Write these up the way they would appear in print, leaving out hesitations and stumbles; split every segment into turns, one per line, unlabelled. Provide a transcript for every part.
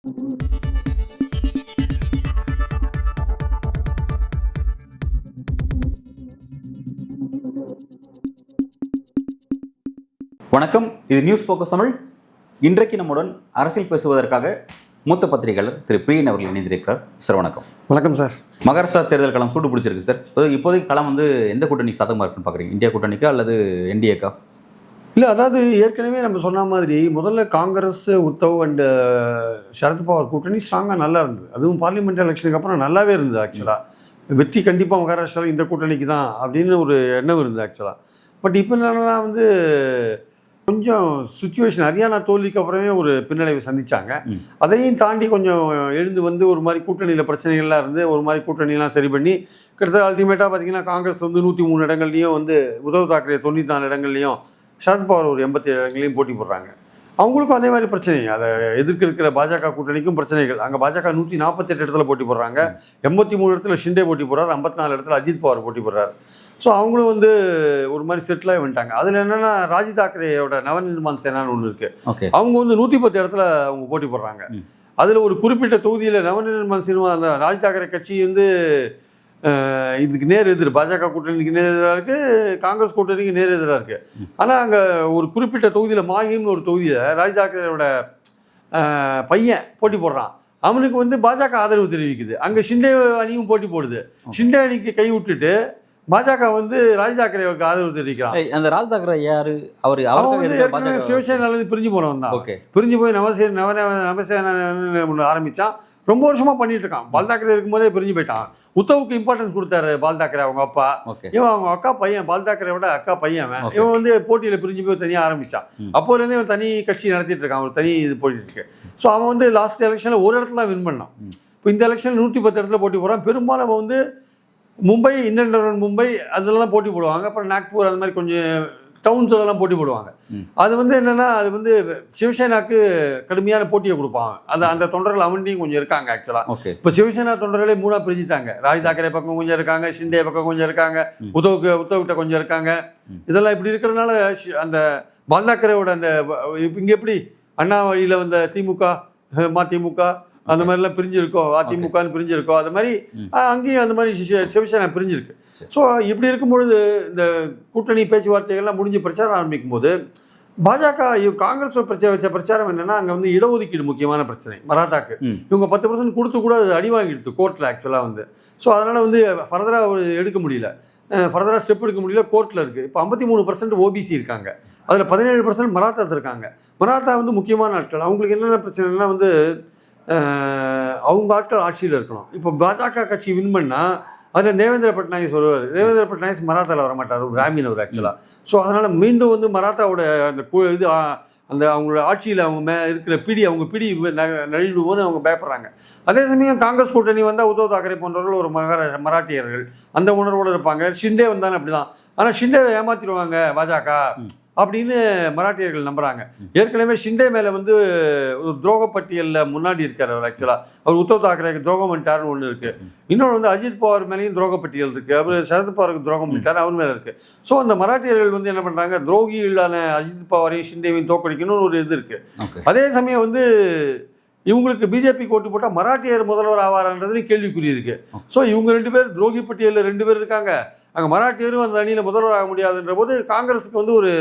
வணக்கம், இது news focus Tamil. இன்றைக்கு நம்முடன் அரசியல் பேசுவதற்காக மூத்த பத்திரிகையாளர் திரு பிரியன் அவர்கள் இணைந்திருக்கிறார். சார் வணக்கம்.
வணக்கம் சார்.
மகாராஷ்டிரா தேர்தல் களம் சூடு பிடிச்சிருக்கு சார். இப்போதைக்கு களம் எந்த கூட்டணிக்கு சாதகமாக இருக்குன்னு பார்க்குறீங்க? இந்தியா கூட்டணிக்கா அல்லது என்டிஏக்கா?
இல்லை, அதாவது ஏற்கனவே நம்ம சொன்ன மாதிரி முதல்ல காங்கிரஸ், உத்தவ் அண்டு சரத்பவார் கூட்டணி ஸ்ட்ராங்காக நல்லா இருந்தது. அதுவும் பார்லிமெண்ட் எலெக்ஷனுக்கு அப்புறம் நல்லாவே இருந்தது. ஆக்சுவலாக வெற்றி கண்டிப்பாக மகாராஷ்டிராவில் இந்த கூட்டணிக்கு தான் அப்படின்னு ஒரு எண்ணம் இருந்தது ஆக்சுவலாக. பட் இப்போ என்னன்னா கொஞ்சம் சுச்சுவேஷன் ஹரியானா தோல்விக்கு அப்புறமே ஒரு பின்னடைவை சந்திச்சாங்க. அதையும் தாண்டி கொஞ்சம் எழுந்து ஒரு மாதிரி கூட்டணியில் பிரச்சனைகள்லாம் இருந்து ஒரு மாதிரி கூட்டணியெலாம் சரி பண்ணி கிட்டத்தட்ட அல்டிமேட்டாக பார்த்தீங்கன்னா காங்கிரஸ் 103 இடங்கள்லையும் உத்தவ் தாக்கரே 94 இடங்கள்லையும், சரத்பவார் ஒரு 87 இடங்களையும் போட்டி போடுறாங்க. அவங்களுக்கும் அதே மாதிரி பிரச்சனை, அதை இருக்கிற பாஜக கூட்டணிக்கும் பிரச்சனைகள். அங்கே பாஜக 148 இடத்துல போட்டி போடுறாங்க, 83 இடத்துல ஷிண்டே போட்டி போடுறாரு, 54 இடத்துல அஜித் பவார் போட்டி போடுறாரு. ஸோ அவங்களும் ஒரு மாதிரி செட்டிலாகி வந்துட்டாங்க. அதில் என்னென்னா ராஜ் தாக்கரேயோட நவநிர்மான் சேனான்னு ஒன்று இருக்குது. அவங்க 110 இடத்துல அவங்க போட்டி போடுறாங்க. அதில் ஒரு குறிப்பிட்ட தொகுதியில் நவநிர்மான் சினிமா அந்த ராஜ் தாக்கரே கட்சி இதுக்கு நேர் எதிர், பாஜக கூட்டணிக்கு நேர் எதிராக இருக்குது, காங்கிரஸ் கூட்டணிக்கு நேர் எதிராக இருக்குது. ஆனால் அங்கே ஒரு குறிப்பிட்ட தொகுதியில் மாஹிம்னு ஒரு தொகுதியில் ராஜ் தாக்கரேயோட பையன் போட்டி போடுறான். அவனுக்கு பாஜக ஆதரவு தெரிவிக்குது. அங்கே ஷிண்டே அணியும் போட்டி போடுது. ஷிண்டே அணிக்கு கை விட்டுட்டு பாஜக ராஜ் தாக்கரேவுக்கு ஆதரவு தெரிவிக்கிறான்.
அந்த ராஜ் தாக்கரே யாரு?
அவர் சிவசேனாலேருந்து பிரிஞ்சு போனவன் தான். பிரிஞ்சு போய் நவசேனா ஆரம்பித்தான். ரொம்ப வருஷமாக பண்ணிட்டு இருக்கான். பால் தாக்கரே இருக்கும்போதே பிரிஞ்சு போயிட்டான். உத்தவுக்கு இம்பார்ட்டன்ஸ் கொடுத்தாரு பால் தாக்கரே, அவங்க அப்பா. இவன் அவங்க அக்கா பையன், பால் தாக்கரேவோட அக்கா பையன். இவன் போட்டியில் பிரிஞ்சு போய் தனியாக ஆரம்பித்தான். அப்போலேருந்து இவன் தனி கட்சி நடத்திட்டு இருக்கான், ஒரு தனி இது போட்டிட்டு இருக்கு. ஸோ அவன் லாஸ்ட் எலெக்ஷனில் ஒரு இடத்துல வின் பண்ணான். இப்போ இந்த எலெக்ஷன் 110 இடத்துல போட்டி போடுறான். பெரும்பாலும் அவன் மும்பை, இந்தியன் மும்பை அதெல்லாம் போட்டி போடுவாங்க. அப்புறம் நாக்பூர் அந்த மாதிரி கொஞ்சம் டவுன்ஸ்லாம் போட்டி போடுவாங்க. அது என்னென்னா அது சிவசேனாவுக்கு கடுமையான போட்டியை கொடுப்பாங்க. அந்த தொண்டர்கள் அவன்டையும் கொஞ்சம் இருக்காங்க ஆக்சுவலாக. இப்போ சிவசேனா தொண்டர்களே 3ஆக பிரிச்சுட்டாங்க. ராஜ் தாக்கரே பக்கம் கொஞ்சம் இருக்காங்க, ஷிண்டே பக்கம் கொஞ்சம் இருக்காங்க, உத்தவ்கிட்ட கொஞ்சம் இருக்காங்க. இதெல்லாம் இப்படி இருக்கிறதுனால அந்த பால் தாக்கரேவோட அந்த இங்கே எப்படி அண்ணா வழியில் வந்த திமுக, மதிமுக அந்த மாதிரிலாம் பிரிஞ்சிருக்கோம், அதிமுகன்னு பிரிஞ்சிருக்கோம், அது மாதிரி அங்கேயும் அந்த மாதிரி சிவசேனா பிரிஞ்சிருக்கு. ஸோ இப்படி இருக்கும்பொழுது இந்த கூட்டணி பேச்சுவார்த்தைகள்லாம் முடிஞ்சு பிரச்சாரம் ஆரம்பிக்கும் போது பாஜக காங்கிரஸ் வச்ச பிரச்சாரம் என்னன்னா, அங்கே இடஒதுக்கீடு முக்கியமான பிரச்சனை. மராத்தாக்கு இவங்க 10% கொடுத்து கூட அது அடி வாங்கிடுது கோர்ட்டில் ஆக்சுவலாக. ஸோ அதனால் ஃபர்தராக எடுக்க முடியல, ஃபர்தராக ஸ்டெப் எடுக்க முடியல, கோர்ட்டில் இருக்குது. இப்போ 53% ஓபிசி இருக்காங்க, அதில் 17% மராத்தாஸ் இருக்காங்க. மராத்தா முக்கியமான ஆட்கள். அவங்களுக்கு என்னென்ன பிரச்சனைனா அவங்க ஆட்கள் ஆட்சியில் இருக்கணும். இப்போ பாஜக கட்சி வின் பண்ணால் அதில் தேவேந்திர பட்நாயக் வருவார். தேவேந்திர பட்நாயக் மராத்தாவில் வரமாட்டார், ஒரு பிராமின் அவர் ஆக்சுவலாக. ஸோ அதனால் மீண்டும் மராத்தாவோட அந்த இது அந்த அவங்களோட ஆட்சியில் அவங்க இருக்கிற அவங்க பிடி நழிவு போது அவங்க பயப்படுறாங்க. அதே சமயம் காங்கிரஸ் கூட்டணி வந்தால் உத்தவ் தாக்கரே போன்றவர்கள் ஒரு மராட்டியர்கள் அந்த உணர்வோடு இருப்பாங்க. ஷிண்டே வந்தாலும் அப்படி தான். ஆனால் ஷிண்டேவை ஏமாற்றிடுவாங்க பாஜக அப்படின்னு மராட்டியர்கள் நம்புகிறாங்க. ஏற்கனவே ஷிண்டே மேலே ஒரு துரோக பட்டியலில் முன்னாடி இருக்கார் அவர் ஆக்சுவலாக. அவர் உத்தவ் தாக்கரேக்கு துரோகம் பண்ணிட்டாருன்னு ஒன்று இருக்குது. இன்னொன்று அஜித் பவார் மேலேயும் துரோக பட்டியல் இருக்குது. அவர் சரத்பவாருக்கு துரோகம் பண்ணிட்டார், அவர் மேலே இருக்குது. ஸோ அந்த மராட்டியர்கள் என்ன பண்ணுறாங்க, துரோகிகளான அஜித் பவாரையும் ஷிண்டேவையும் தோக்கடிக்கணும்னு ஒரு இது இருக்குது. அதே சமயம் இவங்களுக்கு பிஜேபி ஓட்டு போட்டால் மராட்டியர் முதல்வர் ஆவாரான்றதுன்னு கேள்விக்குறி இருக்குது. ஸோ இவங்க 2 பேர் துரோகி பட்டியலில் 2 பேர் இருக்காங்க. அங்கே மராட்டியரும் அந்த அணியில் முதல்வர் ஆக முடியாதுன்ற போது காங்கிரஸுக்கு ஒரு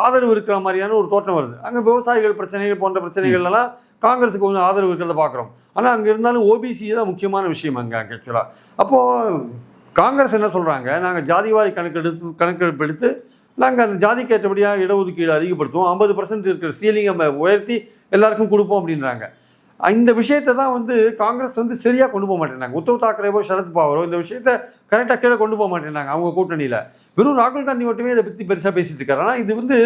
ஆதரவு இருக்கிற மாதிரியான ஒரு தோற்றம் வருது. அங்கே விவசாயிகள் பிரச்சனைகள் போன்ற பிரச்சனைகள்லாம் காங்கிரஸுக்கு கொஞ்சம் ஆதரவு இருக்கிறத பார்க்குறோம். ஆனால் அங்கே இருந்தாலும் ஓபிசி தான் முக்கியமான விஷயம் அங்கே ஆக்சுவலாக. அப்போது காங்கிரஸ் என்ன சொல்கிறாங்க, நாங்கள் ஜாதிவாரி கணக்கெடுப்பு எடுத்து நாங்கள் அந்த ஜாதிக்கு ஏற்றபடியாக இடஒதுக்கீடு அதிகப்படுத்துவோம், 50% இருக்கிற சீலிங்கை உயர்த்தி எல்லாருக்கும் கொடுப்போம் அப்படின்றாங்க. இந்த விஷயத்தை தான் காங்கிரஸ் சரியாக கொண்டு போக மாட்டேங்கிறாங்க. உத்தவ் தாக்கரேவோ சரத் பவாரோ இந்த விஷயத்தை கரெக்டாக கீழே கொண்டு போக மாட்டேங்கிறாங்க அவங்க கூட்டணியில். வெறும் ராகுல் காந்தி மட்டுமே இதை பற்றி பெருசாக பேசிகிட்டு இருக்காரு. ஆனால் இது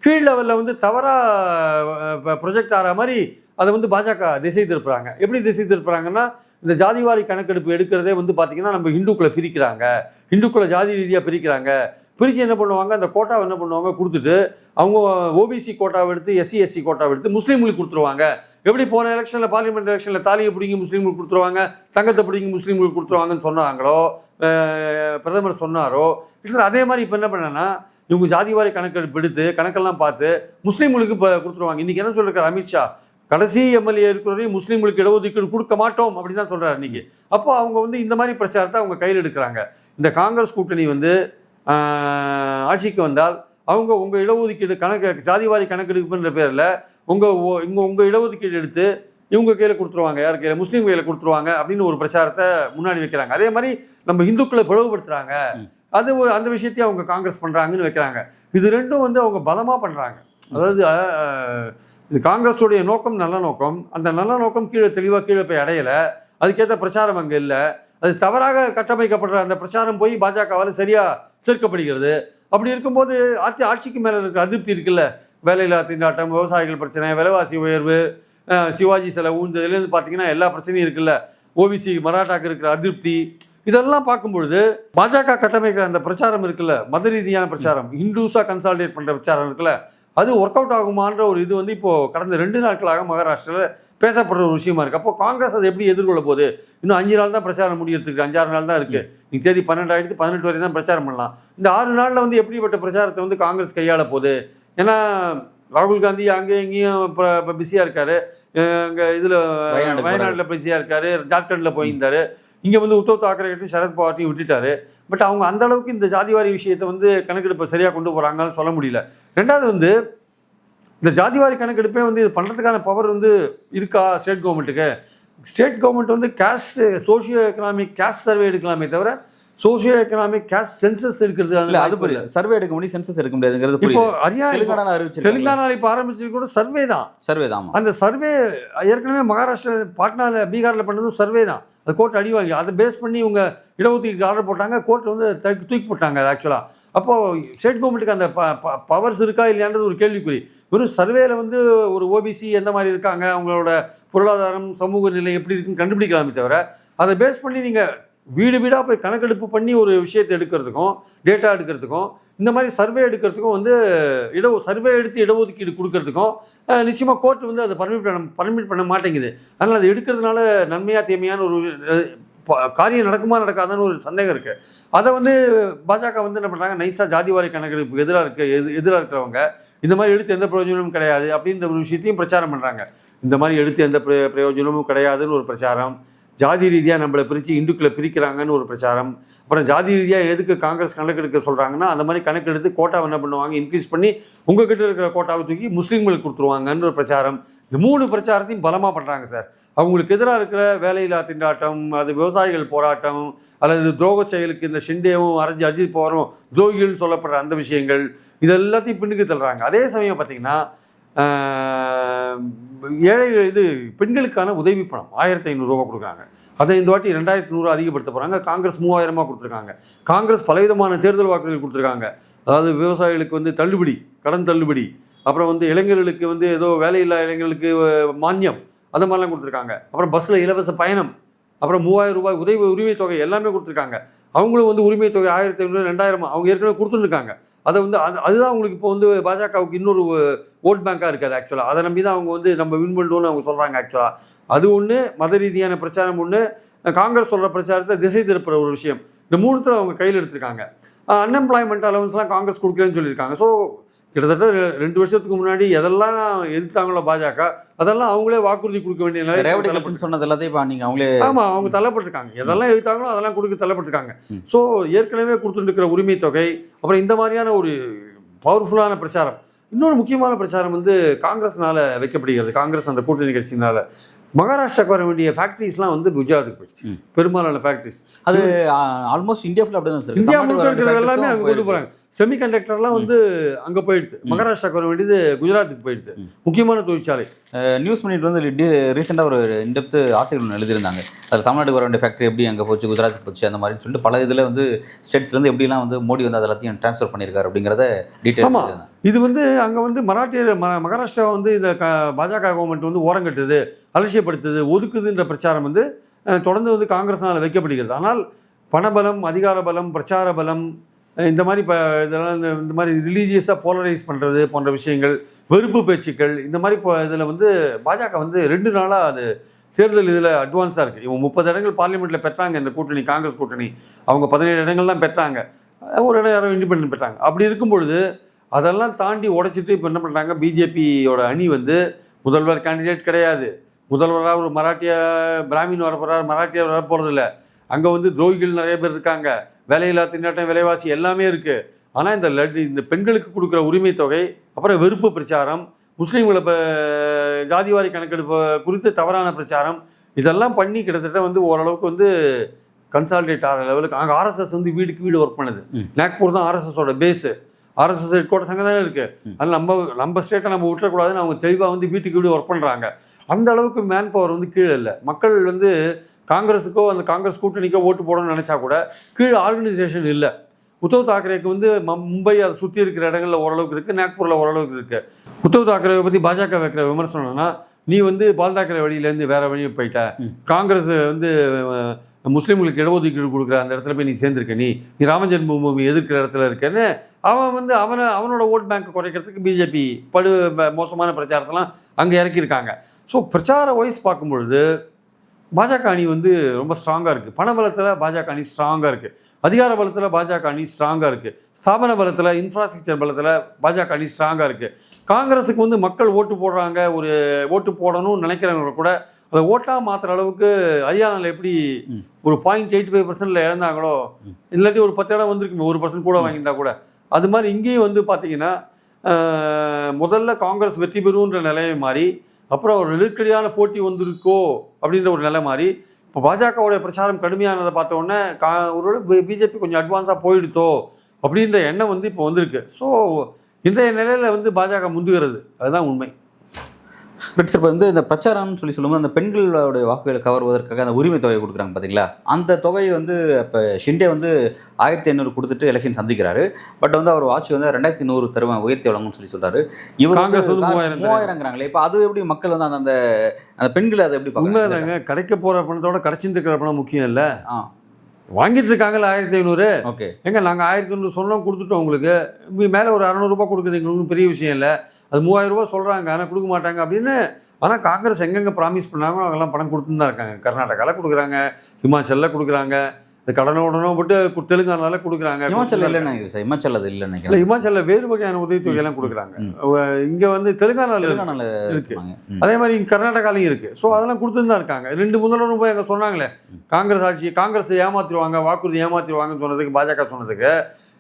கீழ் லெவலில் தவறாக ப்ரொஜெக்ட் ஆகிற மாதிரி அதை பாஜக திசை திருப்புறாங்க. எப்படி திசை திருப்புறாங்கன்னா, இந்த ஜாதிவாரி கணக்கெடுப்பு எடுக்கிறதே பார்த்திங்கன்னா நம்ம ஹிந்துக்களை பிரிக்கிறாங்க, ஹிந்துக்களை ஜாதி ரீதியாக பிரிக்கிறாங்க. பிரித்து என்ன பண்ணுவாங்க, அந்த கோட்டாவை என்ன பண்ணுவாங்க கொடுத்துட்டு அவங்க ஓபிசி கோட்டாவை எடுத்து எஸ்சி எஸ்சி கோட்டாவை எடுத்து முஸ்லீம்களுக்கு கொடுத்துருவாங்க. எப்படி போன எலெக்ஷனில் பார்லிமெண்ட் எலெக்ஷனில் தாலியை பிடிங்கி முஸ்லீம்களுக்கு கொடுத்துருவாங்க, தங்கத்தை பிடிங்கி முஸ்லீம்களுக்கு கொடுத்துருவாங்கன்னு சொன்னாங்களோ, பிரதமர் சொன்னாரோ, கிட்டத்தட்ட அதே மாதிரி இப்போ என்ன பண்ணேன்னா இவங்க ஜாதிவாரி கணக்கெடுப்பு எடுத்து கணக்கெல்லாம் பார்த்து முஸ்லீம்களுக்கு இப்போ கொடுத்துருவாங்க. இன்றைக்கி என்ன சொல்லியிருக்காரு அமித்ஷா, கடைசி எம்எல்ஏ இருக்கிறவரையும் முஸ்லீம்களுக்கு இடஒதுக்கீடு கொடுக்க மாட்டோம் அப்படின்னு தான் சொல்கிறார் இன்னைக்கு. அப்போ அவங்க வந்து இந்த மாதிரி பிரச்சாரத்தை அவங்க கையில் எடுக்கிறாங்க. இந்த காங்கிரஸ் கூட்டணி வந்து ஆட்சிக்கு வந்தால் அவங்க உங்கள் இடஒதுக்கீடு ஜாதிவாரி கணக்கெடுப்புன்ற பேரில் உங்கள் இடஒதுக்கீடு எடுத்து இவங்க கையில் கொடுத்துருவாங்க, யார் கையில், முஸ்லீம் கையில் கொடுத்துருவாங்க அப்படின்னு ஒரு பிரச்சாரத்தை முன்னாடி வைக்கிறாங்க. அதே மாதிரி நம்ம இந்துக்களை பிளவுபடுத்துகிறாங்க, அது அந்த விஷயத்தையும் அவங்க காங்கிரஸ் பண்ணுறாங்கன்னு வைக்கிறாங்க. இது ரெண்டும் வந்து அவங்க பலமாக பண்ணுறாங்க. அதாவது இது காங்கிரஸுடைய நோக்கம் நல்ல நோக்கம், அந்த நல்ல நோக்கம் தெளிவாக கீழே போய் அடையலை, அதுக்கேற்ற பிரச்சாரம் அங்கே இல்லை, அது தவறாக கட்டமைக்கப்படுற அந்த பிரச்சாரம் போய் பாஜகவால் சரியாக சேர்க்கப்படுகிறது. அப்படி இருக்கும்போது ஆட்சிக்கு மேலே இருக்கிற அதிருப்தி இருக்குல்ல, வேலையில்லா திண்டாட்டம், விவசாயிகள் பிரச்சனை, விலைவாசி உயர்வு, சிவாஜி சிலை ஊழ்ந்ததுலேருந்து பார்த்தீங்கன்னா எல்லா பிரச்சனையும் இருக்குல்ல, ஓபிசி மராட்டாக்கு இருக்கிற அதிருப்தி, இதெல்லாம் பார்க்கும்பொழுது பாஜக கட்டமைக்கிற அந்த பிரச்சாரம் இருக்குல்ல, மத ரீதியான பிரச்சாரம், ஹிந்துஸாக கன்சாலிடேட் பண்ணுற பிரச்சாரம் இருக்குல்ல, அது ஒர்க் அவுட் ஆகுமான்ற ஒரு இது வந்து இப்போது கடந்த 2 நாட்களாக மகாராஷ்டிராவில் பேசப்படுற ஒரு விஷயமா இருக்குது. அப்போ காங்கிரஸ் அதை எப்படி எதிர்கொள்ள போகுது? இன்னும் 5 நாள் தான் பிரச்சாரம் முடியறதுக்கு, 5-6 நாள் தான் இருக்குது. நீங்கள் தேதி 12 ஆகிடுத்து, 18 வரை தான் பிரச்சாரம் பண்ணலாம். இந்த 6 நாளில் வந்து எப்படிப்பட்ட பிரச்சாரத்தை வந்து காங்கிரஸ் கையாள போகுது? ஏன்னா ராகுல் காந்தி அங்கே எங்கேயும் இப்போ பிஸியாக இருக்கார், அங்கே இதில் வயநாட்டில் பிஸியாக இருக்கார், ஜார்க்கண்டில் போயிருந்தார், இங்கே வந்து உத்தவ் தாக்கரேட்டையும் சரத் பவார்ட்டையும் விட்டுட்டாரு. பட் அவங்க அந்த அளவுக்கு இந்த ஜாதிவாரி விஷயத்தை வந்து கணக்கெடுப்பை சரியாக கொண்டு போகிறாங்கன்னு சொல்ல முடியல. ரெண்டாவது வந்து இந்த ஜாதிவாரி கணக்கெடுப்பே வந்து இது பண்ணுறதுக்கான பவர் வந்து இருக்கா ஸ்டேட் கவர்மெண்ட்டுக்கு? ஸ்டேட் கவர்மெண்ட் வந்து caste socio economic caste survey எடுக்கலாமே தவிர சோஷியோ எக்கனாமிக் கேஸ்ட் சென்சஸ் எடுக்கிறது
அது புரியல. சர்வே எடுக்க முடியும், சென்சஸ் எடுக்க முடியாதுங்கிறது
இப்போ
தெலுங்கானால
இப்போ ஆரம்பிச்சிருக்க சர்வே தான். அந்த சர்வே ஏற்கனவே மகாராஷ்டிரா, பாட்னால, பீகாரில் பண்ணதும் சர்வே தான். அது கோர்ட் அடி வாங்கி அதை பேஸ் பண்ணி இவங்க இடஒதுக்கீடு ஆர்டர் போட்டாங்க, கோர்ட் வந்து தூக்கி போட்டாங்க அது ஆக்சுவலாக. அப்போது ஸ்டேட் கவர்மெண்ட்டுக்கு அந்த பவர்ஸ் இருக்கா இல்லையான்றது ஒரு கேள்விக்குறி. வெறும் சர்வேல வந்து ஒரு ஓபிசி எந்த மாதிரி இருக்காங்க, அவங்களோட பொருளாதாரம், சமூக நிலை எப்படி இருக்குன்னு கண்டுபிடிக்கலாமே தவிர அதை பேஸ் பண்ணி நீங்கள் வீடு வீடாக போய் கணக்கெடுப்பு பண்ணி ஒரு விஷயத்தை எடுக்கிறதுக்கும், டேட்டா எடுக்கிறதுக்கும், இந்த மாதிரி சர்வே எடுக்கிறதுக்கும் வந்து சர்வே எடுத்து இடஒதுக்கீடு கொடுக்கறதுக்கும் நிச்சயமாக கோர்ட் வந்து அதை பர்மிட் பண்ண மாட்டேங்குது. அதனால் அது எடுக்கிறதுனால நன்மையாக தீமையான ஒரு காரியம் நடக்குமா நடக்காதான்னு ஒரு சந்தேகம் இருக்குது. அதை வந்து பாஜக வந்து என்ன பண்ணுறாங்க, நைஸாக ஜாதிவாரி கணக்கெடுப்பு எதிராக இருக்கிறவங்க இந்த மாதிரி எடுத்து எந்த பிரயோஜனமும் கிடையாது அப்படின்ற ஒரு விஷயத்தையும் பிரச்சாரம் பண்ணுறாங்க. இந்த மாதிரி எடுத்து எந்த பிரயோஜனமும் கிடையாதுன்னு ஒரு பிரச்சாரம், ஜாதி ரீதியாக நம்மளை பிரித்து இந்துக்களை பிரிக்கிறாங்கன்னு ஒரு பிரச்சாரம், அப்புறம் ஜாதி ரீதியாக எதுக்கு காங்கிரஸ் கணக்கெடுக்க சொல்கிறாங்கன்னா அந்த மாதிரி கணக்கெடுத்து கோட்டாவை என்ன பண்ணுவாங்க, இன்க்ரீஸ் பண்ணி உங்ககிட்ட இருக்கிற கோட்டாவை தூக்கி முஸ்லீம்களுக்கு கொடுத்துருவாங்கன்னு ஒரு பிரச்சாரம். இந்த 3 பிரச்சாரத்தையும் பலமாக பண்ணுறாங்க சார். அவங்களுக்கு எதிராக இருக்கிற வேலையில்லா திண்டாட்டம், அது விவசாயிகள் போராட்டம், அல்லது துரோக செயலுக்கு இந்த ஷிண்டேவும் அஜித் பவாரும் துரோகிகள்னு சொல்லப்படுற அந்த விஷயங்கள், இது எல்லாத்தையும் பின்னுக்கு தள்ளுறாங்க. அதே சமயம் பார்த்திங்கன்னா பெண்களுக்கான உதவி பணம் 1500 ரூபா கொடுக்குறாங்க. அதை இந்த வாட்டி 2100 அதிகப்படுத்த போகிறாங்க. காங்கிரஸ் 3000 கொடுத்துருக்காங்க. காங்கிரஸ் பலவிதமான தேர்தல் வாக்குகள் கொடுத்துருக்காங்க. அதாவது விவசாயிகளுக்கு வந்து தள்ளுபடி, கடன் தள்ளுபடி, அப்புறம் வந்து இளைஞர்களுக்கு வந்து ஏதோ வேலையில்லா இளைஞர்களுக்கு மானியம், அது மாதிரிலாம் கொடுத்துருக்காங்க. அப்புறம் பஸ்ஸில் இலவச பயணம், அப்புறம் 3000 ரூபாய் உரிமை தொகை எல்லாமே கொடுத்துருக்காங்க. அவங்களும் வந்து உரிமை தொகை 1500 2000 அவங்க ஏற்கனவே கொடுத்துருக்காங்க. அதை வந்து அதுதான் அவங்களுக்கு இப்போ வந்து பாஜகவுக்கு இன்னொரு ஓட் பேங்காக இருக்காது ஆக்சுவலாக. அதை நம்பி தான் அவங்க வந்து நம்ம வின் பண்ணுவோம்னு அவங்க சொல்கிறாங்க ஆக்சுவலாக. அது ஒன்று, மத ரீதியான பிரச்சாரம் ஒன்று, காங்கிரஸ் சொல்கிற பிரச்சாரத்தை திசை திருப்புற ஒரு விஷயம். இந்த 3த்துல அவங்க கையில் எடுத்திருக்காங்க. அன்எம்ப்ளாய்மெண்ட் அலவன்ஸ்லாம் காங்கிரஸ் கொடுக்கலன்னு சொல்லியிருக்காங்க. ஸோ கிட்டத்தட்ட 2 வருஷத்துக்கு முன்னாடி எதெல்லாம் எதிர்த்தாங்களோ பாஜக, அதெல்லாம் அவங்களே வாக்குறுதி கொடுக்க வேண்டிய நிலை
சொன்னது எல்லாத்தையும் நீங்கள் அவங்களே
ஆமாம் அவங்க தள்ளப்பட்டிருக்காங்க. எதெல்லாம் எதிர்த்தாங்களோ அதெல்லாம் கொடுக்க தள்ளப்பட்டிருக்காங்க. ஸோ ஏற்கனவே கொடுத்துட்டு இருக்கிற உரிமை தொகை, அப்புறம் இந்த மாதிரியான ஒரு பவர்ஃபுல்லான பிரச்சாரம். இன்னொரு முக்கியமான பிரச்சாரம் வந்து காங்கிரஸ்னால வைக்கப்படுகிறது. காங்கிரஸ் அந்த கூட்டணி கட்சியினால மகாராஷ்டிராவுக்கு வர வேண்டிய ஃபேக்ட்ரிஸ்லாம் வந்து குஜராத்துக்கு போயிடுச்சு. பெரும்பாலான ஃபேக்ட்ரிஸ் அது
ஆல்மோஸ்ட் இந்தியா ஃபுல்லாக அப்படி தான் சார்.
இந்தியா முழுக்க இருக்கிறது எல்லாமே அங்கே கொண்டு போகிறாங்க. செமிகண்டக்டர்லாம் வந்து அங்கே போயிடுது. மகாராஷ்டிராவுக்கு வர வேண்டியது குஜராத்துக்கு போயிடுது. முக்கியமான தொழிற்சாலை.
நியூஸ் பண்ணிட்டு வந்து ரீசெண்டாக ஒரு இன்டெப்த் ஆர்டிகல் எழுதியிருந்தாங்க. அதில் தமிழ்நாட்டுக்கு வர வேண்டிய ஃபேக்ட்ரி எப்படி அங்கே போச்சு, குஜராத்துக்கு போச்சு, அந்த மாதிரி சொல்லிட்டு பல இதில் வந்து ஸ்டேட்ஸ்லேருந்து எப்படிலாம் வந்து மோடி வந்து அதை எல்லாத்தையும் ட்ரான்ஸ்ஃபர் பண்ணியிருக்காரு அப்படிங்கிறத டீட்டெயில்.
ஆமாம், இது வந்து அங்கே வந்து மகாராஷ்டிரா வந்து இந்த பாஜக கவர்மெண்ட் வந்து ஓரங்கட்டுது, அலட்சியப்படுத்துது, ஒதுக்குதுன்ற பிரச்சாரம் வந்து தொடர்ந்து வந்து காங்கிரஸ்னால் வைக்கப்படுகிறது. ஆனால் பணபலம், அதிகார பலம், பிரச்சார பலம், இந்த மாதிரி இதெல்லாம் இந்த மாதிரி ரிலீஜியஸாக போலரைஸ் பண்ணுறது போன்ற விஷயங்கள், வெறுப்பு பேச்சுக்கள், இந்த மாதிரி இதில் வந்து பாஜக வந்து 2 நாளாக அது தேர்தல் இதில் அட்வான்ஸாக இருக்குது. இவங்க 30 இடங்கள் பார்லிமெண்ட்டில் பெற்றாங்க இந்த கூட்டணி, காங்கிரஸ் கூட்டணி. அவங்க 17 இடங்கள் தான் பெற்றாங்க, ஒரு இடம் யாரும் இண்டிபெண்டன்ட் பெற்றாங்க. அப்படி இருக்கும் பொழுது அதெல்லாம் தாண்டி உடைச்சிட்டு இப்போ என்ன பண்ணுறாங்க, பிஜேபியோட அணி வந்து முதல்வர் கேண்டிடேட் கிடையாது. முதல்வராக ஒரு மராட்டிய பிராமின் வரப்போகிறார், மராட்டியர் வரப்போகிறது இல்லை. அங்கே வந்து துரோகிகள் நிறைய பேர் இருக்காங்க, வேலையில்லா திண்டாட்டம், விலைவாசி எல்லாமே இருக்குது. ஆனால் இந்த பெண்களுக்கு கொடுக்குற உரிமை தொகை, அப்புறம் வெறுப்பு பிரச்சாரம், முஸ்லீம்களை ஜாதிவாரி கணக்கெடுப்பு குறித்து தவறான பிரச்சாரம், இதெல்லாம் பண்ணி கிட்டத்தட்ட வந்து ஓரளவுக்கு வந்து கன்சாலிடேட் ஆகிற லெவலுக்கு அங்கே ஆர்எஸ்எஸ் வந்து வீடுக்கு வீடு ஒர்க் பண்ணுது. நாக்பூர் தான் ஆர்எஸ்எஸோட பேஸு. ஆர்எஸ்எஸ் ஹெட் குவார்ட்டர்ஸ் அங்கே தானே இருக்குது. அதனால் நம்ம ஸ்டேட்டை நம்ம விட்டுறக்கூடாதுன்னு அவங்க தெளிவாக வந்து வீட்டுக்கு வீடு ஒர்க் பண்ணுறாங்க. அந்த அளவுக்கு மேன் பவர் வந்து கீழே இல்லை. மக்கள் வந்து காங்கிரஸுக்கோ அந்த காங்கிரஸ் கூட்டணிக்கோ ஓட்டு போடணும்னு நினச்சா கூட கீழே ஆர்கனைசேஷன் இல்லை. உத்தவ் தாக்கரேக்கு வந்து மும்பை அதை சுற்றி இருக்கிற இடங்களில் ஓரளவுக்கு இருக்குது, நாக்பூரில் ஓரளவுக்கு இருக்குது. உத்தவ் தாக்கரேவை பற்றி பாஜக வைக்கிற விமர்சனம்னா, நீ வந்து பால் தாக்கரே வழியிலேருந்து வேறு வழியை போயிட்ட, காங்கிரஸ் வந்து முஸ்லீம்களுக்கு இடஒதுக்கீடு கொடுக்குற அந்த இடத்துல போய் நீ சேர்ந்துருக்க, நீ ராம ஜென்மபூமி எதிர்க்கிற இடத்துல இருக்கேன்னு அவன் வந்து அவனோட ஓட் பேங்க்கை குறைக்கிறதுக்கு பிஜேபி மோசமான பிரச்சாரத்தெல்லாம் அங்கே இறக்கியிருக்காங்க. ஸோ பிரச்சார வைஸ் பார்க்கும்பொழுது பாஜக அணி வந்து ரொம்ப ஸ்ட்ராங்காக இருக்குது. பண பலத்தில் பாஜக அணி ஸ்ட்ராங்காக இருக்குது, அதிகார பலத்தில் பாஜக அணி ஸ்ட்ராங்காக இருக்குது, ஸ்தாபன பலத்தில் இன்ஃப்ராஸ்ட்ரக்சர் பலத்தில் பாஜக அணி ஸ்ட்ராங்காக இருக்குது. காங்கிரஸுக்கு வந்து மக்கள் ஓட்டு போடுறாங்க, ஒரு ஓட்டு போடணும்னு நினைக்கிறவங்க கூட அதை ஓட்டாக மாற்றுற அளவுக்கு ஹரியானாவில் எப்படி ஒரு 0.85% இழந்தாங்களோ, இல்லாட்டி ஒரு 10 இடம் வந்திருக்குமே, 1% கூட வாங்கியிருந்தா கூட, அது மாதிரி இங்கேயும் வந்து பார்த்தீங்கன்னா முதல்ல காங்கிரஸ் வெற்றி பெறுன்ற நிலையை மாறி, அப்புறம் ஒரு நெருக்கடியான போட்டி வந்திருக்கோ அப்படின்ற ஒரு நிலை மாறி, இப்போ பாஜகவுடைய பிரச்சாரம் கடுமையானதை பார்த்த உடனே ஒரு பிஜேபி கொஞ்சம் அட்வான்ஸாக போயிடுத்தோ அப்படின்ற எண்ணம் வந்து இப்போ வந்திருக்கு. ஸோ இன்றைய நிலையில் வந்து பாஜக முந்துகிறது, அதுதான் உண்மை.
பட் சார், இப்போ வந்து இந்த பிரச்சாரம்னு சொல்லும்போது அந்த பெண்களுடைய வாக்குகளை கவர்வதற்காக அந்த உரிமை தொகை கொடுக்குறாங்க பார்த்தீங்களா, அந்த தொகையை வந்து இப்போ ஷிண்டே வந்து 1500 கொடுத்துட்டு எலெக்ஷன் சந்திக்கிறாரு. பட் வந்து அவர் ஆட்சி வந்து 2100 தருவேன் உயர்த்தி வழங்கும்னு சொல்றாரு. இவர்
காங்கிரஸ் வந்து
3000ங்கிறாங்களே, இப்போ அது எப்படி மக்கள் வந்து அந்த அந்த பெண்களை அதை எப்படி
உண்மைதாங்க. கிடைக்க போகிற பணத்தோட கடைசிட்டு இருக்கிற பணம் முக்கியம் இல்லை. வாங்கிட்டு இருக்காங்கல்ல 1500.
ஓகே,
எங்க நாங்கள் 1500 சொன்னோம், கொடுத்துட்டோம். உங்களுக்கு மேலே ஒரு 600 ரூபாய் கொடுக்குறது எங்களுக்கு பெரிய விஷயம் இல்லை. அது 3000 ரூபாய் சொல்கிறாங்க, ஆனால் கொடுக்க மாட்டாங்க அப்படின்னு. ஆனால் காங்கிரஸ் எங்கெங்கே ப்ராமிஸ் பண்ணாங்களோ அங்கெல்லாம் பணம் கொடுத்துன்னு தான் இருக்காங்க. கர்நாடகாவில் கொடுக்குறாங்க, ஹிமாச்சலில் கொடுக்குறாங்க, இது கடனோடனோ போட்டு தெலுங்கானாவில் கொடுக்குறாங்க.
ஹிமாச்சல் இல்லைன்னு நினைக்கிறேன் சார், ஹிமாச்சல் அது இல்லைன்னு
இல்லை, ஹிமாச்சலில் வேறு வகையான உதவித்தொகையெல்லாம் கொடுக்குறாங்க. இங்கே வந்து தெலுங்கானாவில் இருக்குது, அதே மாதிரி இங்கே கர்நாடகாலையும் இருக்குது. ஸோ அதெல்லாம் கொடுத்துன்னு தான் இருக்காங்க. 2 முதல்வரும் போய் அங்கே சொன்னாங்களே, காங்கிரஸ் ஆட்சி, காங்கிரஸ் ஏமாற்றிடுவாங்க, வாக்குறுதி ஏமாற்றிடுவாங்கன்னு சொன்னதுக்கு, பாஜக சொன்னதுக்கு,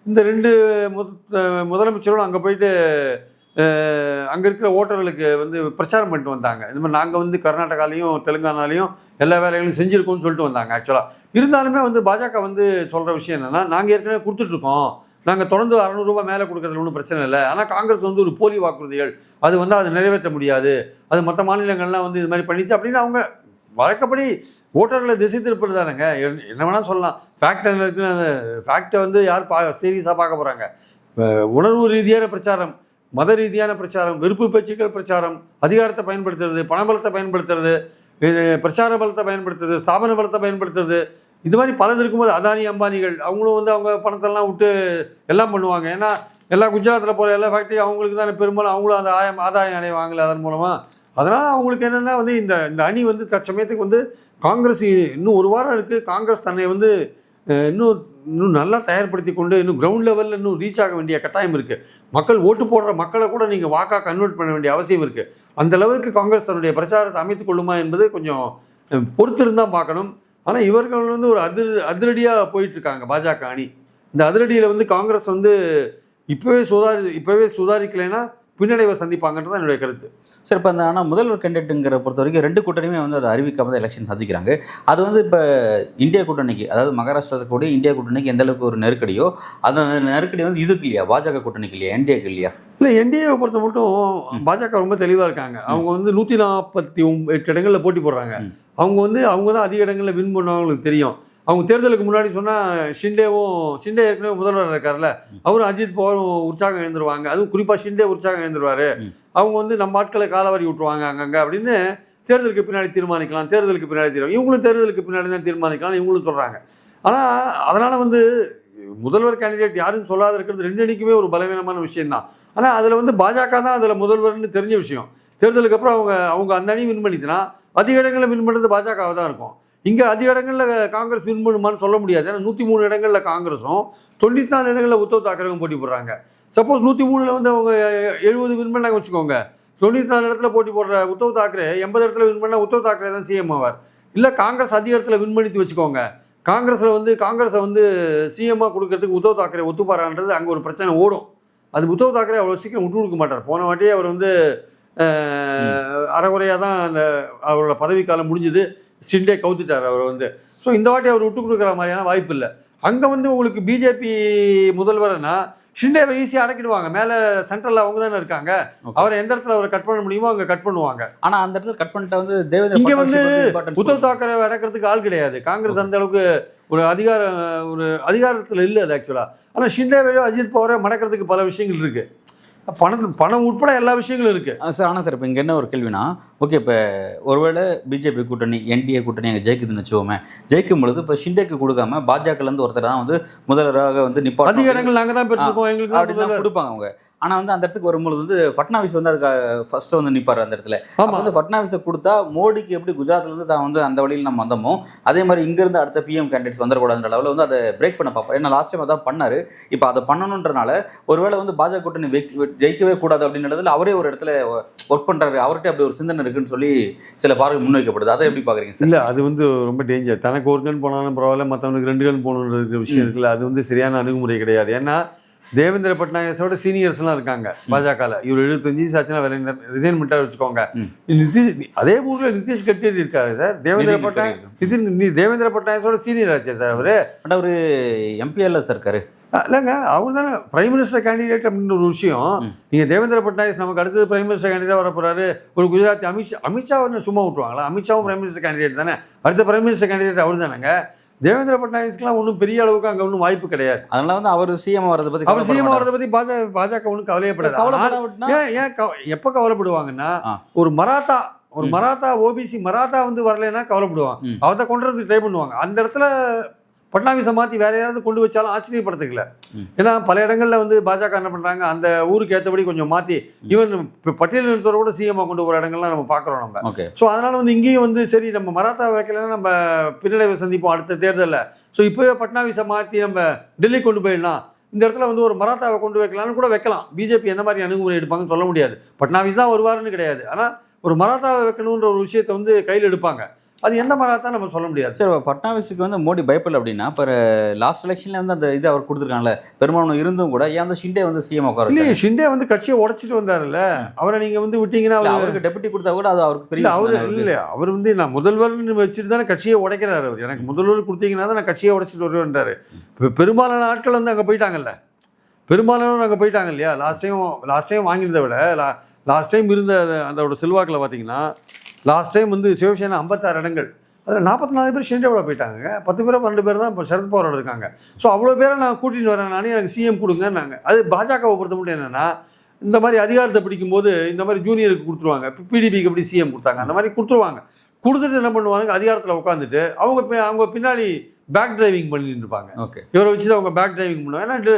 இந்த 2 முதலமைச்சரும் அங்கே போயிட்டு அங்கே இருக்கிற ஓட்டர்களுக்கு வந்து பிரச்சாரம் பண்ணிட்டு வந்தாங்க. இந்த மாதிரி நாங்கள் வந்து கர்நாடகாலையும் தெலுங்கானாலையும் எல்லா வேலைகளையும் செஞ்சுருக்கோம்னு சொல்லிட்டு வந்தாங்க. ஆக்சுவலாக இருந்தாலுமே வந்து பாஜக வந்து சொல்கிற விஷயம் என்னென்னா, நாங்கள் ஏற்கனவே கொடுத்துட்ருக்கோம், நாங்கள் தொடர்ந்து 600 ரூபாய் மேலே கொடுக்குறதுல ஒன்றும் பிரச்சனை இல்லை. ஆனால் காங்கிரஸ் வந்து ஒரு போலி வாக்குறுதிகள், அது வந்து அதை நிறைவேற்ற முடியாது, அது மற்ற மாநிலங்கள்லாம் வந்து இது மாதிரி பண்ணிச்சு அப்படின்னு அவங்க வழக்கப்படி ஓட்டர்களை திசை திருப்பது தானேங்க. என்ன வேணால் சொல்லலாம். ஃபேக்ட் என்ன இருக்குன்னு, அந்த ஃபேக்டை வந்து யார் சீரியஸாக பார்க்க போகிறாங்க? உணர்வு ரீதியான பிரச்சாரம், மத ரீதியான பிரச்சாரம், வெறுப்பு பேச்சுக்கள் பிரச்சாரம், அதிகாரத்தை பயன்படுத்துறது, பணபலத்தை பயன்படுத்துறது, பிரச்சார பலத்தை பயன்படுத்துறது, ஸ்தாபன பலத்தை பயன்படுத்துறது, இது மாதிரி பலது இருக்கும்போது அதானி அம்பானிகள் அவங்களும் வந்து அவங்க பணத்தெல்லாம் விட்டு எல்லாம் பண்ணுவாங்க. ஏன்னா எல்லா குஜராத்தில் போகிற எல்லா ஃபேக்ட்ரி அவங்களுக்கு தானே பெரும்பாலும், அவங்களும் அந்த ஆதாயம் அடைவாங்களே அதன் மூலமாக. அதனால் அவங்களுக்கு என்னென்னா வந்து இந்த அணி வந்து தற்சமயத்துக்கு வந்து காங்கிரஸ் இன்னும் 1 வாரம் இருக்குது, காங்கிரஸ் தன்னை வந்து இன்னும் நல்லா தயார்படுத்தி கொண்டு இன்னும் கிரவுண்ட் லெவலில் இன்னும் ரீச் ஆக வேண்டிய கட்டாயம் இருக்குது. மக்கள் ஓட்டு போடுற மக்களை கூட நீங்கள் வாக்காக கன்வெர்ட் பண்ண வேண்டிய அவசியம் இருக்குது. அந்த அளவுக்கு காங்கிரஸ் தன்னுடைய பிரச்சாரத்தை அமைத்துக் கொள்ளுமா என்பது கொஞ்சம் பொறுத்திருந்தான் பார்க்கணும். ஆனால் இவர்கள் வந்து ஒரு அதிரடியாக போயிட்டுருக்காங்க பாஜக அணி. இந்த அதிரடியில் வந்து காங்கிரஸ் வந்து இப்போவே சுதாரிக்கலைன்னா பின்னடைவை சந்திப்பாங்கன்றது தான் என்னுடைய கருத்து.
சார், இப்போ அந்த ஆனால் முதல்வர் கேண்டிடேட்டுங்கிற பொறுத்த வரைக்கும் 2 கூட்டணியுமே வந்து அதை அறிவிக்காம தான் எலெக்ஷன் சந்திக்கிறாங்க. அது வந்து இப்போ இந்தியா கூட்டணிக்கு, அதாவது மகாராஷ்டிராவில் கூட இந்தியா கூட்டணிக்கு எந்த அளவுக்கு ஒரு நெருக்கடியோ, அந்த நெருக்கடி வந்து இதுக்கு இல்லையா, பாஜக கூட்டணிக்கு இல்லையா, என்டிஏக்கு இல்லையா?
இல்லை, என்டிஏவை பொறுத்த மட்டும் பாஜக ரொம்ப தெளிவாக இருக்காங்க. அவங்க வந்து 148 இடங்களில் போட்டி போடுறாங்க. அவங்க தான் அதிக இடங்களில் வின் பண்ணுவாங்களுக்கு தெரியும். அவங்க தேர்தலுக்கு முன்னாடி சொன்னால் ஷிண்டே ஏற்கனவே முதல்வர் இருக்கார்ல, அவரும் அஜித் பவாரும் உற்சாகம் எழுந்துருவாங்க. அதுவும் குறிப்பாக ஷிண்டே உற்சாகம் எழுந்துருவார். அவங்க வந்து நம்ம ஆட்களை காலவாரி விட்டுருவாங்க அங்கங்கே அப்படின்னு தேர்தலுக்கு பின்னாடி தீர்மானிக்கலாம், இவங்களும் தேர்தலுக்கு பின்னாடி தான் தீர்மானிக்கலாம் இவங்களும் சொல்கிறாங்க. ஆனால் அதனால் வந்து முதல்வர் கேண்டிடேட் யாருன்னு சொல்லாத இருக்கிறது 2 அணிக்குமே ஒரு பலவீனமான விஷயம்தான். ஆனால் அதில் வந்து பாஜக தான் அதில் முதல்வர்னு தெரிஞ்ச விஷயம். தேர்தலுக்கு அப்புறம் அவங்க அந்த அணி வின் பண்ணிச்சுன்னா அதிக இடங்களில் வின் பண்ணுறது பாஜகவாக தான் இருக்கும். இங்கே அதிக இடங்களில் காங்கிரஸ் வின் பண்ணுமான்னு சொல்ல முடியாது. ஏன்னா 103 இடங்களில் காங்கிரஸும் 94 இடங்களில் உத்தவ் தாக்கரேவும் போட்டி போடுறாங்க. சப்போஸ் 103ல் வந்து அவங்க 70 வின் பண்ணாங்க வச்சுக்கோங்க, 94 இடத்துல போட்டி போடுற உத்தவ் தாக்கரே 80 இடத்துல வின் பண்ணால் உத்தவ் தாக்கரே தான் சிஎம் ஆவார். இல்லை காங்கிரஸ் அதிக இடத்துல வின் பண்ணிட்டு வச்சுக்கோங்க, காங்கிரஸை வந்து சிஎம்மாக கொடுக்கறதுக்கு உத்தவ் தாக்கரே ஒத்துப்பாரான்றது அங்கே ஒரு பிரச்சனை ஓடும். அது உத்தவ் தாக்கரே அவ்வளோ சீக்கிரம் விட்டு கொடுக்க மாட்டார். போன வாட்டியே அவர் வந்து அரைகுறையாக தான் அந்த அவரோட பதவிக்காலம் முடிஞ்சது, ஷிண்டே கவுத்துட்டார் அவர் வந்து. ஸோ இந்த வாட்டி அவர் விட்டு கொடுக்குற மாதிரியான வாய்ப்பு இல்லை. அங்கே வந்து உங்களுக்கு பிஜேபி முதல்வர்னா ஷிண்டேவை ஈஸியாக அடக்கிடுவாங்க. மேலே சென்ட்ரலில் அவங்க தானே இருக்காங்க, அவரை எந்த இடத்துல அவரை கட் பண்ண முடியுமோ அங்கே கட் பண்ணுவாங்க.
ஆனால் அந்த இடத்துல கட் பண்ணிட்டா வந்து தேவேந்திர
இங்கே வந்து உத்தவ் தாக்கரே அடக்கிறதுக்கு ஆள் கிடையாது. காங்கிரஸ் அந்த அளவுக்கு ஒரு அதிகாரத்தில் இல்லை அது ஆக்சுவலாக. ஆனால் ஷிண்டேவையோ அஜித் பவாரோ மடக்கிறதுக்கு பல விஷயங்கள் இருக்குது. பணம் உட்பட எல்லா விஷயங்களும் இருக்குது
சார். ஆனால் சார் இப்போ இங்கே என்ன ஒரு கேள்வினா, ஓகே இப்போ ஒருவேளை பிஜேபி கூட்டணி என்டிஏ கூட்டணி அங்கே ஜெயிக்குதுன்னு வச்சுக்கோமே, ஜெயிக்கும் பொழுது இப்போ ஷிண்டேக்கு கொடுக்காம பாஜகலேருந்து ஒருத்தர் தான் வந்து முதல்வராக வந்து நிப்பாட்டு
அதிக இடங்கள் நாங்கள் தான் பெற்றிருக்கோம், எங்களுக்கு
அப்படின்னு கொடுப்பாங்க அவங்க. ஆனால் வந்து அந்த இடத்துக்கு வரும்பொழுது வந்து ஃபட்னாவிஸ் வந்து அதுக்கு ஃபர்ஸ்ட் வந்து நிற்பார் அந்த இடத்துல. வந்து ஃபட்னாவிஸை கொடுத்தா மோடிக்கு எப்படி குஜராத்லேருந்து தான் வந்து அந்த வழியில் நம்ம வந்தோமோ அதே மாதிரி இங்கேருந்து அடுத்த பிஎம் கேண்டிடேட்ஸ் வந்துடக்கூடாதுன்ற லெவலில் வந்து அதை பிரேக் பண்ண பார்ப்போம். ஏன்னா லாஸ்ட் டைம் அதான் பண்ணார். இப்போ அதை பண்ணணுன்றனால ஒருவேளை வந்து பாஜக கூட்டணி ஜெயிக்கவே கூடாது அப்படின்றதுல அவரே ஒரு இடத்துல ஒர்க் பண்ணுறாரு, அவர்கிட்ட அப்படி ஒரு சிந்தனை இருக்குன்னு சொல்லி சில பார்வை முன்வைக்கப்படுது. அதை எப்படி பார்க்குறீங்க சார்?
இல்லை, அது வந்து ரொம்ப டேஞ்சர். தனக்கு ஒரு கண் போனாலும் பரவாயில்ல, மற்றவனுக்கு 2 கண் போகணுன்ற விஷயம் இருக்குல்ல, அது வந்து சரியான அணுகுமுறை கிடையாது. ஏன்னா தேவேந்திர பட்நாயகஸோட சீனியர்ஸ்லாம் இருக்காங்க பாஜகவில். இவர் 75 வயசு ஆச்சுன்னா வேலை ரிசைன் பண்ணிட்டா வச்சுக்கோங்க. அதே ஊரில் நிதிஷ் கட்கரி இருக்காரு சார். தேவேந்திர பட்நாயகஸோட சீனியர் ஆச்சு சார் அவர்.
பட் அவர் எம்பிஎல்ல சார் இருக்காரு.
இல்லைங்க, அவர் தானே பிரைம் மினிஸ்டர் கேண்டிடேட் அப்படின்ற ஒரு விஷயம். நீங்கள் தேவேந்திர பட்நாயக் நமக்கு அடுத்தது பிரைம் மினிஸ்டர் கேண்டிடேட் வர போகிறாரு. ஒரு குஜராத்தி அமித்ஷா வந்து சும்மா விட்டுருவாங்களா? அமித்ஷாவும் பிரைம் மினிஸ்டர் கேண்டிடேட் தானே. அடுத்த பிரைம் மினிஸ்டர் கேண்டிடேட் அவர் தானேங்க. தேவேந்திர பட்நாயக்ஸ்க்குலாம் ஒன்றும் பெரிய அளவுக்கு அங்கே ஒன்றும் வாய்ப்பு கிடையாது.
அதனால வந்து அவர் சிஎம் வரதை பற்றி
பாஜக ஒன்றும் கவலைப்படாது. ஏன் எப்போ கவலைப்படுவாங்கன்னா, ஒரு மராத்தா ஓபிசி மராத்தா வந்து வரலைன்னா கவலைப்படுவாங்க. அவரை கொண்டு வந்து ட்ரை பண்ணுவாங்க. அந்த இடத்துல பட்னாவிஸை மாற்றி வேற யாராவது கொண்டு வச்சாலும் ஆச்சரியப்படுத்துக்கல. ஏன்னா பல இடங்களில் வந்து பாஜக என்ன பண்ணுறாங்க, அந்த ஊருக்கு ஏற்றபடி கொஞ்சம் மாற்றி ஈவன் பட்டியல் நிறுத்தோட கூட சிஎம்மாக கொண்டு போகிற இடங்கள்லாம் நம்ம பார்க்குறோம் நம்ம. ஸோ அதனால் வந்து இங்கேயும் வந்து சரி நம்ம மராத்தா வைக்கலைன்னா நம்ம பின்னடைவை சந்திப்போம் அடுத்த தேர்தலில். ஸோ இப்போவே பட்னாவிஸை மாற்றி நம்ம டெல்லி கொண்டு போயிடலாம், இந்த இடத்துல வந்து ஒரு மராத்தாவை கொண்டு வைக்கலாம்னு கூட வைக்கலாம். பிஜேபி என்ன மாதிரி அணுகுமுறை எடுப்பாங்கன்னு சொல்ல முடியாது. பட்னாவிஸ் தான் வருவாருன்னு கிடையாது. ஆனால் ஒரு மராத்தாவை வைக்கணுன்ற ஒரு விஷயத்தை வந்து கையில் எடுப்பாங்க. அது எந்த மராத்தா நம்ம சொல்ல முடியாது.
சார் பட்னாவிஸுக்கு வந்து மோடி பயப்படல அப்படின்னா, இப்போ லாஸ்ட் எலெக்ஷனில் வந்து அந்த இது அவர் கொடுத்துருக்காங்கல்ல, பெரும்பாலும் இருந்தும் கூட ஏன் வந்து ஷிண்டே வந்து சிஎம் உட்கார?
இல்லையே, ஷிண்டே வந்து கட்சியை உடச்சிட்டு வந்தாருல்ல, அவரை நீங்கள் வந்து விட்டீங்கன்னா
அவருக்கு டெபுட்டி கொடுத்தா கூட அது அவருக்கு பெரிய
இல்லை. அவர் வந்து நான் முதல்வர்னு வச்சுட்டு தானே கட்சியை உடைக்கிறார் அவர். எனக்கு முதல்வர் கொடுத்தீங்கன்னா தான் நான் கட்சியை உடைச்சிட்டு வருவேன்றாரு. இப்போ பெரும்பாலான ஆட்கள் வந்து அங்கே போயிட்டாங்கல்ல, பெரும்பாலானவர் அங்கே போயிட்டாங்க இல்லையா. லாஸ்ட் டைம் வாங்கியிருந்த விட லாஸ்ட் டைம் இருந்த அதோட செல்வாக்கில் பார்த்தீங்கன்னா, லாஸ்ட் டைம் வந்து சிவசேனா 56 இடங்கள், அதில் 44 பேர் ஷிண்டேவோட போயிட்டாங்க. 10 பேரோ 12 பேர் தான் இப்போ சரத் பவாரோட இருக்காங்க. ஸோ அவ்வளோ பேரை நான் கூட்டிகிட்டு வரேன், நானே எனக்கு சிஎம் கொடுங்கன்னாங்க. அது பாஜகவை பொறுத்த மட்டும் என்னென்னா, இந்த மாதிரி அதிகாரத்தை பிடிக்கும்போது இந்த மாதிரி ஜூனியருக்கு கொடுத்துருவாங்க. இப்போ பிடிபிக்கு எப்படி சிஎம் கொடுத்தாங்க அந்த மாதிரி கொடுத்துருவாங்க. கொடுத்துட்டு என்ன பண்ணுவாங்க, அதிகாரத்தில் உட்காந்துட்டு அவங்க பின்னாடி பேக் டிரைவிங் பண்ணிட்டு இருப்பாங்க.
ஓகே,
இவரை வச்சு தான் அவங்க பேக் டிரைவிங் பண்ணுவாங்க. ஏன்னா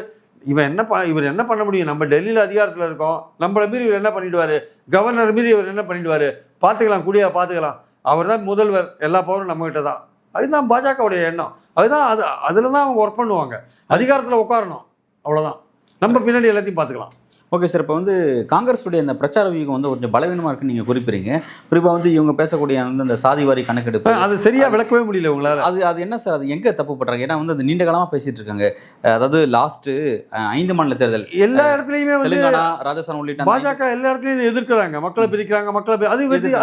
இவர் என்ன பண்ண முடியும்? நம்ம டெல்லியில் அதிகாரத்தில் இருக்கோம், நம்மளை மீறி இவர் என்ன பண்ணிடுவார்? கவர்னர் மீறி இவர் என்ன பண்ணிடுவார்? பார்த்துக்கலாம், கூடியா பார்த்துக்கலாம், அவர் தான் முதல்வர், எல்லா பவரும் நம்மகிட்ட தான். அதுதான் பாஜகவுடைய எண்ணம். அதுதான் அதில் தான் அவங்க ஒர்க் பண்ணுவாங்க. அதிகாரத்தில் உட்காரணும், அவ்வளோதான். நம்ம பின்னாடி எல்லாத்தையும் பார்த்துக்கலாம்.
Okay sir. இப்போ வந்து காங்கிரஸுடைய இந்த பிரச்சார வியூகம் வந்து கொஞ்சம் பலவீனமாக இருக்குன்னு நீங்கள் குறிப்பிடுறீங்க. குறிப்பாக வந்து இவங்க பேசக்கூடிய வந்து அந்த சாதிவாரி கணக்கெடுப்பு
அது சரியாக விளக்கவே முடியல உங்களால்.
அது என்ன சார், அது எங்கே தப்பு பண்ணுறாங்க? ஏன்னா வந்து அது நீண்ட காலமாக பேசிகிட்டு இருக்காங்க. அதாவது லாஸ்ட்டு 5 மாநில தேர்தல்
எல்லா இடத்துலையுமே வந்து
தெலுங்கானா, ராஜஸ்தான் உள்ளிட்ட
பாஜக எல்லா இடத்துலையும் எதிர்க்கிறாங்க. மக்களை பிரிக்கிறாங்க, அது வெற்றி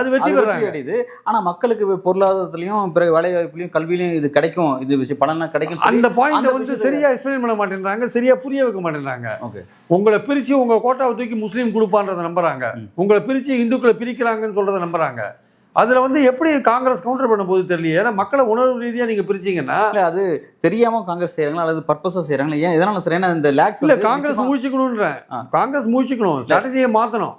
அடையுது. ஆனால் மக்களுக்கு பொருளாதாரத்துலையும் பிறகு வேலைவாய்ப்புலையும் கல்வியிலையும் இது கிடைக்கும், இது விஷயம் பலனா கிடைக்கும்.
அந்த பாயிண்ட் வந்து சரியாக எக்ஸ்பிளைன் பண்ண மாட்டேன்றாங்க, சரியாக புரிய வைக்க மாட்டேன்றாங்க.
ஓகே,
உங்களை பிரித்து உங்கள் கோட்டாவை தூக்கி முஸ்லீம் கொடுப்பான்றதை நம்புறாங்க, உங்களை பிரித்து இந்துக்களை பிரிக்கிறாங்கன்னு சொல்கிறத நம்புறாங்க. அதில் வந்து எப்படி காங்கிரஸ் கவுண்டர் பண்ண போது தெரியல. ஏன்னா மக்களை உணர்வு ரீதியாக நீங்கள் பிரிச்சிங்கன்னா அது
தெரியாமல் காங்கிரஸ் செய்கிறாங்களா அல்லது பர்பஸாக செய்கிறாங்களா? ஏன் எதனால் சார்? ஏன்னா இந்த லேக்ஸ்
இல்லை, காங்கிரஸ் மூழ்கிக்கணுன்றேன். காங்கிரஸ் மூழ்கிக்கணும், ஸ்ட்ராட்டஜியை மாற்றணும்.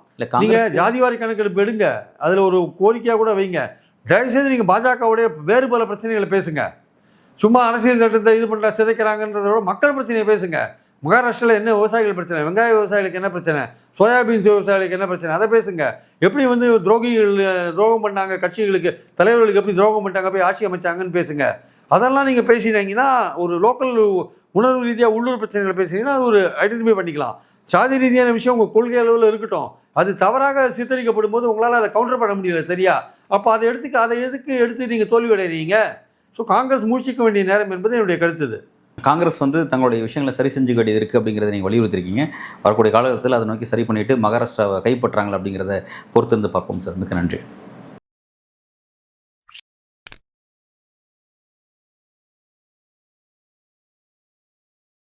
நீங்கள் ஜாதிவாரி கணக்கெடுப்பு எடுங்க, அதில் ஒரு கோரிக்கையாக கூட வைங்க. தயவுசெய்து நீங்கள் பாஜகவுடைய வேறு பல பிரச்சனைகளை பேசுங்க. சும்மா அரசியல் சட்டத்தை இது பண்ணுற சிதைக்கிறாங்கன்றதோட மக்கள் பிரச்சனையை பேசுங்க. மகாராஷ்டிராவில் என்ன விவசாயிகள் பிரச்சனை, வெங்காய விவசாயிகளுக்கு என்ன பிரச்சனை, சோயாபீன்ஸ் விவசாயிகளுக்கு என்ன பிரச்சனை, அதை பேசுங்க. எப்படி வந்து துரோகம் பண்ணாங்க, கட்சிகளுக்கு தலைவர்களுக்கு எப்படி துரோகம் பண்ணிட்டாங்க, போய் ஆட்சி அமைச்சாங்கன்னு பேசுங்க. அதெல்லாம் நீங்கள் பேசினீங்கன்னா ஒரு லோக்கல் உணர்வு ரீதியாக உள்ளூர் பிரச்சனைகளை பேசுனீங்கன்னா அது ஒரு ஐடென்டிஃபை பண்ணிக்கலாம். சாதி ரீதியான விஷயம் உங்கள் கொள்கை அளவில் இருக்கட்டும், அது தவறாக சித்தரிக்கப்படும் போது உங்களால் அதை கவுண்டர் பண்ண முடியல சரியா? அப்போ அதை எதுக்கு எடுத்து நீங்கள் தோல்வி அடைகிறீங்க? ஸோ காங்கிரஸ் மூழ்கிக்க வேண்டிய நேரம் என்பது என்னுடைய கருத்து. இது
காங்கிரஸ் வந்து தங்களுடைய விஷயங்களை சரி செஞ்சுக்க வேண்டியது இருக்குது அப்படிங்கிறத நீங்கள் வலியுறுத்திருக்கீங்க. வரக்கூடிய காலகட்டத்தில் அதை நோக்கி சரி பண்ணிவிட்டு மகாராஷ்டிராவை கைப்பற்றாங்களா அப்படிங்கிறத பொறுத்து இருந்து பார்ப்போம் சார். மிக்க நன்றி.